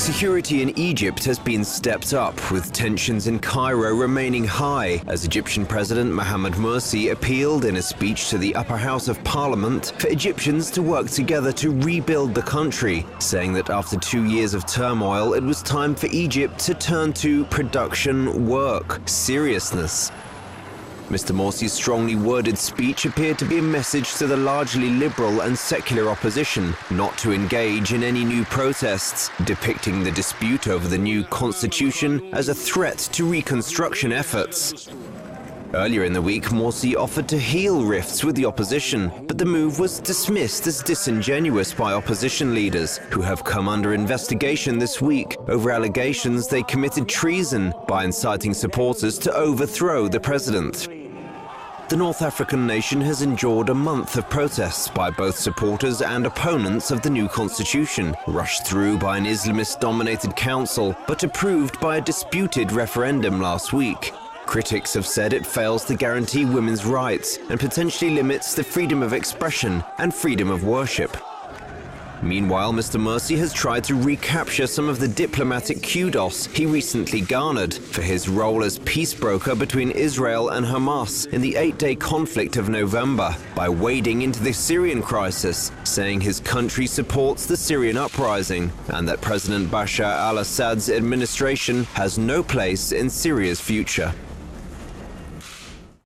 Security in Egypt has been stepped up, with tensions in Cairo remaining high as Egyptian President Mohammed Morsi appealed in a speech to the upper house of parliament for Egyptians to work together to rebuild the country, saying that after 2 years of turmoil, it was time for Egypt to turn to production, work, seriousness. Mr. Morsi's strongly worded speech appeared to be a message to the largely liberal and secular opposition not to engage in any new protests, depicting the dispute over the new constitution as a threat to reconstruction efforts. Earlier in the week, Morsi offered to heal rifts with the opposition, but the move was dismissed as disingenuous by opposition leaders, who have come under investigation this week over allegations they committed treason by inciting supporters to overthrow the president. The North African nation has endured a month of protests by both supporters and opponents of the new constitution, rushed through by an Islamist-dominated council, but approved by a disputed referendum last week. Critics have said it fails to guarantee women's rights and potentially limits the freedom of expression and freedom of worship. Meanwhile, Mr. Morsi has tried to recapture some of the diplomatic kudos he recently garnered for his role as peace broker between Israel and Hamas in the 8-day conflict of November by wading into the Syrian crisis, saying his country supports the Syrian uprising and that President Bashar al-Assad's administration has no place in Syria's future.